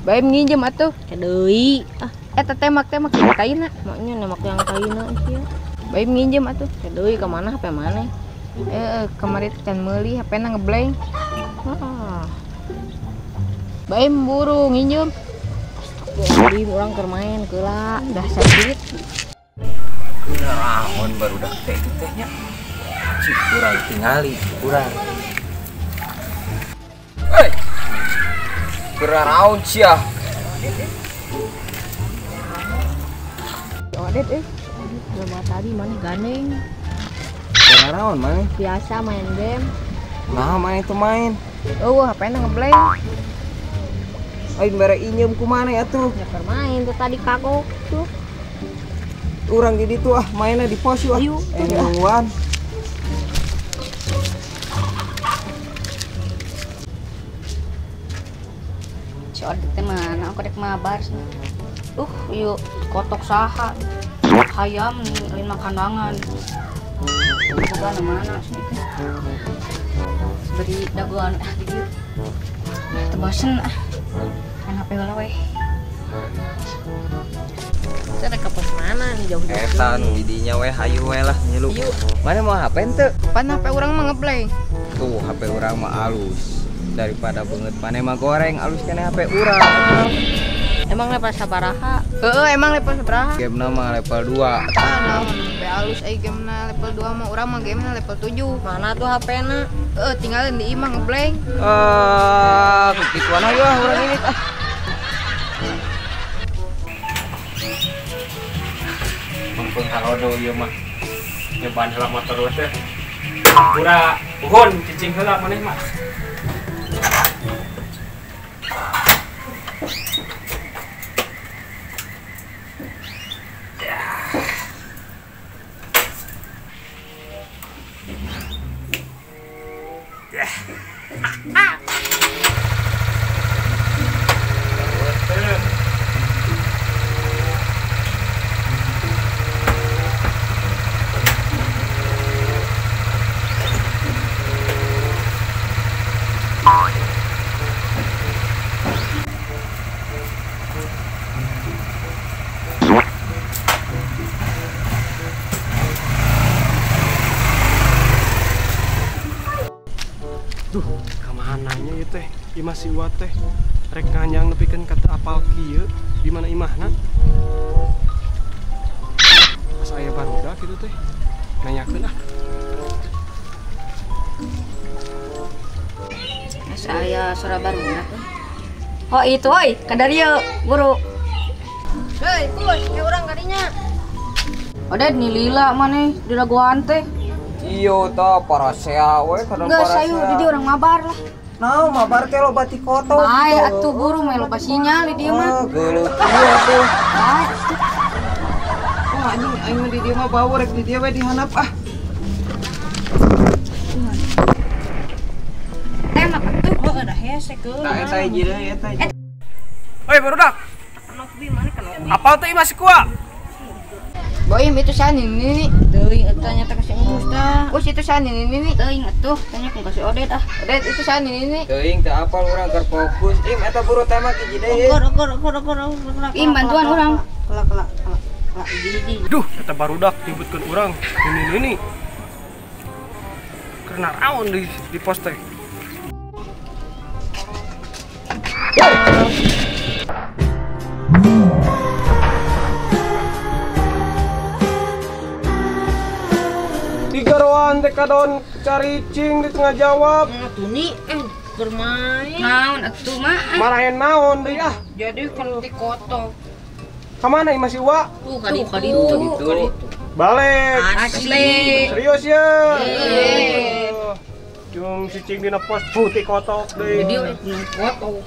Bae nginjem atuh. Deui. Eta tembak yang kaina. Maknya nembak yang kaina sia. Bae nginjem atuh. Deui ka mana HP mana? Kemarin can meuli HP-na ngeblank. Bae buru nginjem. Jadi orang keur main keula dah sakit. Udah raon baru udah teh tehnya. Cik urang tingali urang. Raon cia. Odet coba tadi mana gandeng. Raon mana? Biasa main game. Nah main itu main. HP-na ngeblank. Aing bare injem ku mana atuh? Ya permain tuh tadi kagok tuh. Urang jadi tuh mainnya di pos yuk. Ayo. Nungguan. Si Odet teh mana? Aku dek mabar. Yuk kotok saha. Hayam lima kandangan. Bukan mana sih teh. Beri daguan di dieu. Tebosen HP heula we. Kita ke pos mana nih jauh-jauh. Eta nu didinya we hayu we lah nyilu. Mana mau HP ente? Pan HP orang mah ngeblank. Tuh HP urang mah alus. Daripada banget pane mah goreng alus kene HP urang. Emang level sabaraha? Emang level sabaraha? Game nama level 2. Naon be alus gamena level 2 mah urang mah gamena level 7. Mana tuh HP-na? Tinggalin di imah ngeblank. Kekituan aja urang ini Mumpung halodo ieu mah. Nyobaan heula motor we teh. Pura uhun cicing heula maneh mah. Duh, kamananya ieu teh? Imah si Iwa teh rek nganyang nepikeun kata apal kieu di mana imahna? Pas aya barudak kitu teh. Nanyakeun Saya suara baru tuh. Oh itu, oi, kadario buru. Hei, kus, ke urang kadinya. Odet nih lila mana di daguan teh. Iyo ta parasea we kadang Enggak parasea. sayu di orang mabar lah. Naon mabar teh loba ti koto. Ai atuh buru mah loba sinyal di dieu mah. Geuleuh ieu atuh. Ai, Oh anjing aing mah di dieu mah bau rek di dieu we dihanap ah. tembak atuh kok ada hese keul. Tah eta hiji deui eta. Oi barudak. Apal teh imah si Kua? Boy, itu sani ini. Teuing eta nya teh kasih ngurus tah. Kus itu sani ini. Teuing atuh tanya ku kasih Odet ah. Odet itu sani ini. Teuing teu apal urang keur fokus. Im eta buru teh mah hiji deui. Okor. Im bantuan urang. Kelak. Di. Duh, eta barudak nyebutkeun urang. Ini. Karena raon di pos teh. Tigaroan teh kadon caricing di tengah jawab. Tuni bermain. Naon atuh mah? Marahin naon deui ah. Jadi kan ti kotok. Kamana imah si Wa? Tuh kaditu. Balik. Asli. Serius ya. Cung cicing dina pos putih kotok deui. Jadi punya kotok.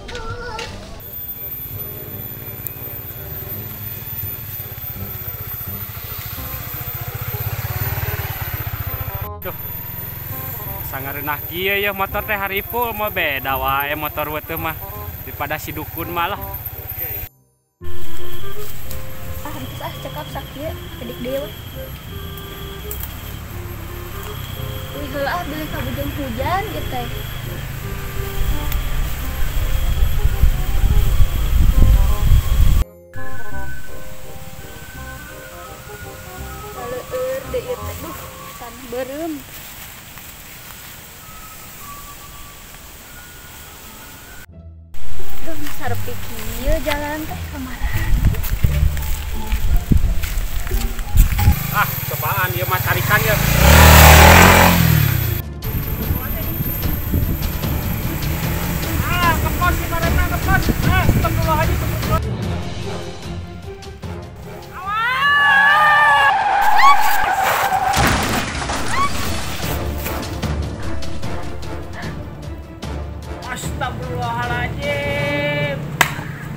Duh. Sangareunah kieu ya motor teh haripul mah beda wae motor we teh mah daripada si dukun mah lah. Cekap sakit kedik dewa. Wih heula beli ka bujang hujan gitu teh. ieu teh. Duh, tanah beureum. Duh, sarepik ieu jalan teh kamana? Ah, cobaan ieu mah tarikan ya. Ah, kepon si Marena kepon. Astagfirullahaladzim. Astagfirullahaladzim.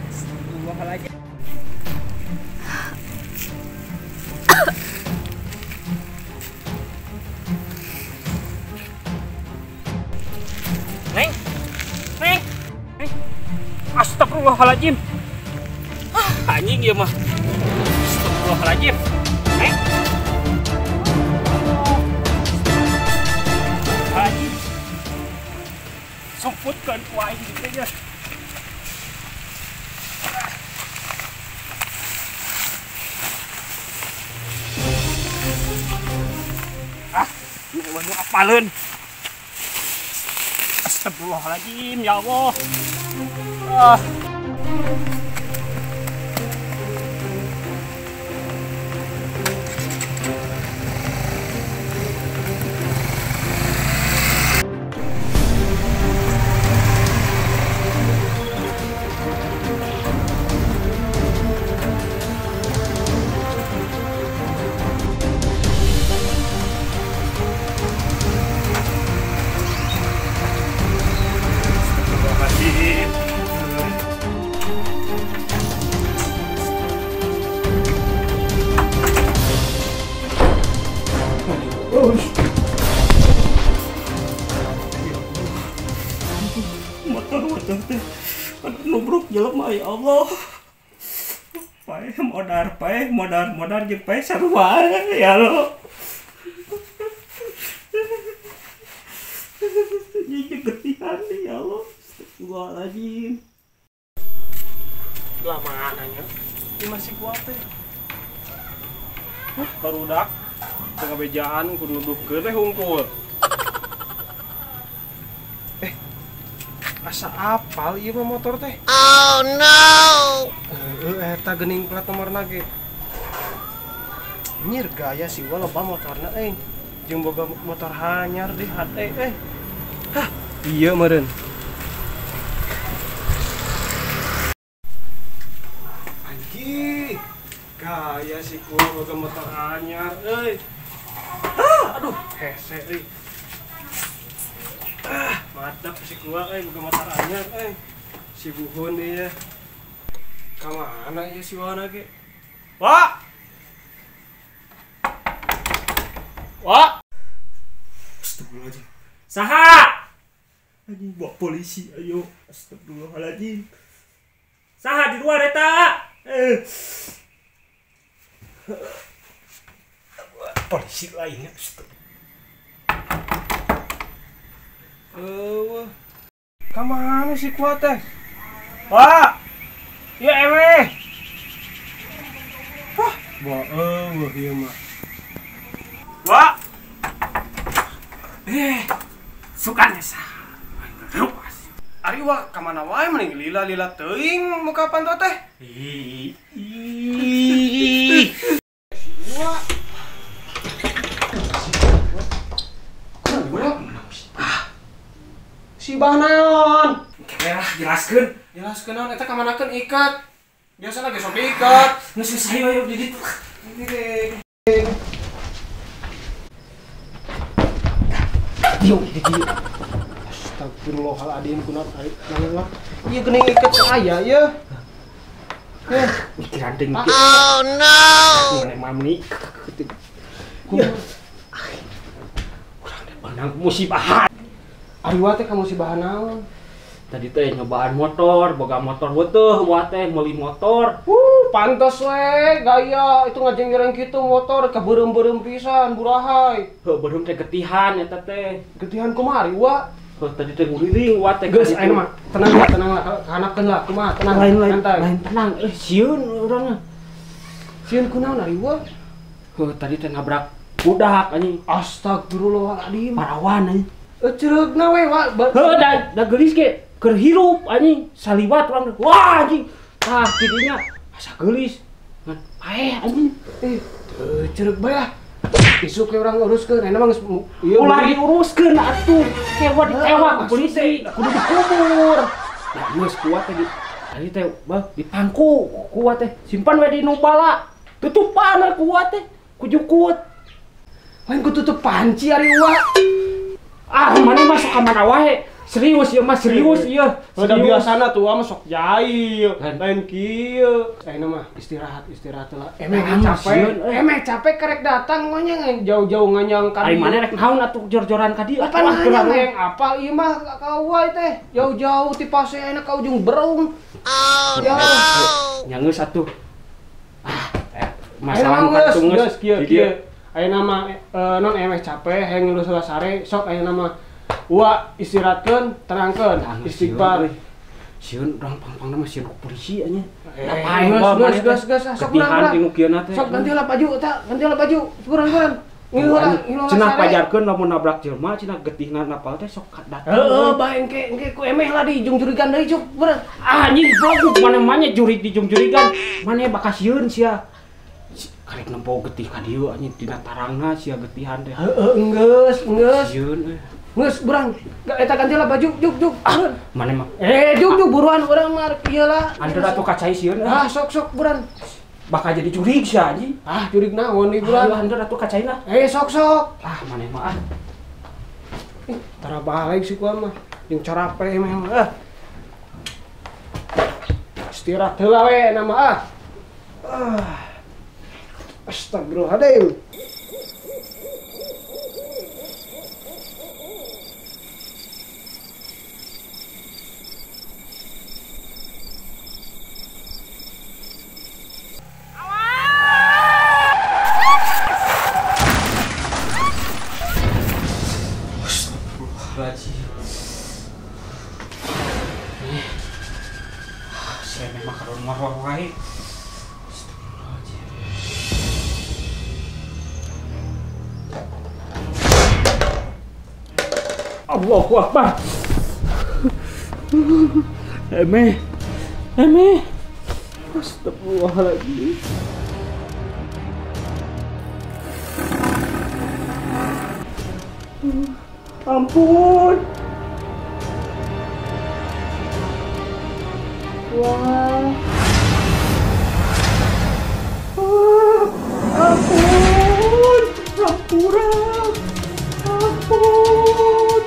Astagfirullahaladzim. Neng, Neng, Neng. Astagfirullahaladzim. Anjing ya mah. Astagfirullahaladzim. Neng. Anjing. Sumputkan ku anjing aja. Ah, ini mah apaleun. Astagfirullahaladzim, ya Allah. Ah. Motor teh nubruk jelema ya Allah. Pae modar jeung pae sarua ya Allah. Jadi getihan ya Allah. Astagfirullahaladzim. Lamaan anya. Ini masih kuat teh. Barudak tengah bejaan kudu duduhkeun teh hungkul. Asa apal ieu mah motor teh? Oh no. Eta geuning plat nomorna ge. Nyir gaya sih loba motorna jeung boga motor hanyar di hate Hah, ieu meureun. Anjing. Gaya sih boga motor hanyar aduh, hese euy. Mantap si gua boga motor anyar si buhun dia. Ka mana ya si wana ge? Wak. Astagfirullahaladzim. Saha? Anjing bawa polisi ayo. Astagfirullahaladzim. Saha di luar eta? Polisi lainnya. Kamana si kuat teh? Wah, ya ewe. Wah, iya mah. Wah, sukan esa. Ari wah kamana wae mending lila teuing muka pantot teh. Wah. Si banaon? Kerah jelaskeun. Jelaskeun naon eta kamanakeun ikat. Biasana ge sok diikat. Geus saya yuk di ditu. Yo, di dieu. Astagfirullahaladzim kunaon ari nangak. Ieu geuning ikat saya ya. Pikiran teuing. Oh no. Mana mami. Urang teh banang musibah. Ari wa teh kamu si bahan naon? Tadi teh nyobaan motor, boga motor weutuh wa teh meuli motor. Pantes we gaya itu ngajenggereng kitu motor kabeureum-beureum pisan burahay. Heuh, beureum teh getihan eta teh. Getihan kumaha ari wa? Heuh, tadi teh nguliling wa teh geus aya mah. Tenang lah, kahanapkeun lah kumaha, tenang lain tenang. Sieun urangna. Sieun kunaon ari wa? Heuh, tadi teh nabrak budak anjing. Astagfirullahaladzim. Parawan anjing. Cereugna we wa. Heuh da geulis ge keur hirup anjing. Saliwat urang. Wah anjing. Tah tidinya asa geulis. Ngan paeh anjing. Cereug bae lah. Isuk ke urang uruskeun, eta mah geus Ulah diuruskeun atuh. Kewa ditewak ku polisi, kudu dikubur. Nah, geus kuat teh tadi teh dipangku kuat teh. Simpan we di nu bala. Tutupan kuat teh. Ku jukut. Lain ku tutup panci ari wa. Ah, mana masuk ka mana wae. Serius ieu mah serius ieu. Udah biasana tuh mah sok jai. Lain kieu. Ayeuna mah istirahat lah. Emeh capek karek datang mah nya jauh-jauh nganyang ka. Ari maneh rek naon atuh jor-joran ka dieu. Apa nanya yang apal ieu mah ka wae teh. Jauh-jauh ti pase ayeuna ka ujung Berung. Ya. Nya geus atuh. Masalah geus kieu. Ayeuna mah non emeh capek hayang ngilus sare sok ayeuna mah Wa istirahatkeun, tenangkeun, istighfar. Sieun urang pang-pangna mah sieun polisi anya. Gas, sok urang. Sok ganti lah baju eta, ganti lah baju. Buran. Ngilu cenah pajarkeun lamun nabrak jelema cenah getihna napal teh sok datang. Heeh, bae engke ku emeh lah di jung jurigan deui cuk, buran. Anjing blog mana-mana jurig di jung jurigan. Mane bakal sieun sia. Karek nempo getih ka dieu anjing dina tarangna sia getihan teh. Heeh, geus. Sieun Nges, burang, eta ganti lah baju, juk. Mana mah? Juk, buruan, urang mah ieu lah. Andeu atuh kacai sieun. Sok, buran. Bakal jadi jurig sia anjing. Jurig naon ieu buran? Andeu atuh kacaina. Sok. Mana mah tara balik sih gua mah. Jeung carape mah. Istirahat heula we nama Astagfirullahaladzim. Saya memang kalau marwah wae. Allahu Akbar. Emeh. Astagfirullahaladzim. Ampun. Wah. Ampun. Rampura. Ampun.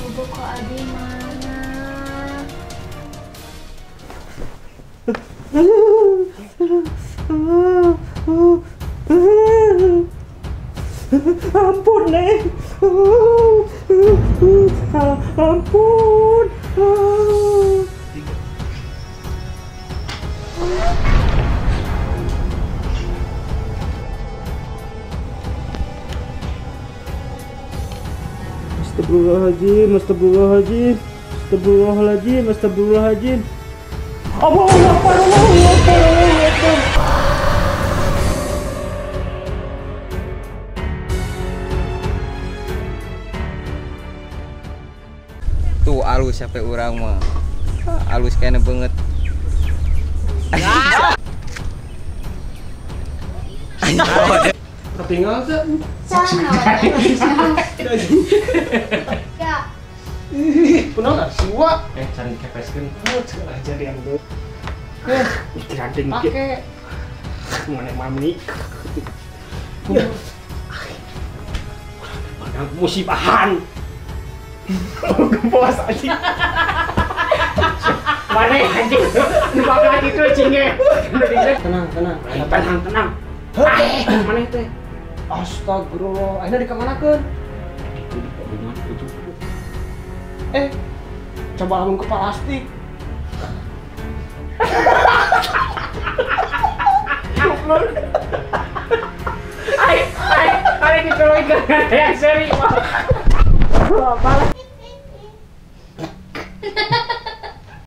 Bobo kok Adi mana? Ampun, Neng. Ampun. Astagfirullahaladzim. Allahu Akbar. Tuh alus sampai urang mah. Alus kayaknya banget. Ketinggal tuh. Ya, Bener nggak siwa? Cari kepeskeun. Aja yang tuh. Istirahat deh mikir. Pakai. Mana mami. Mana musibahan. Bos anjing. Mana anjing? Nu bakal gitu cinge. Tenang. Mana teh? Astagfirullah. Ayeuna dikamanakeun? Coba lamun ke plastik. Ay, yang seri mah.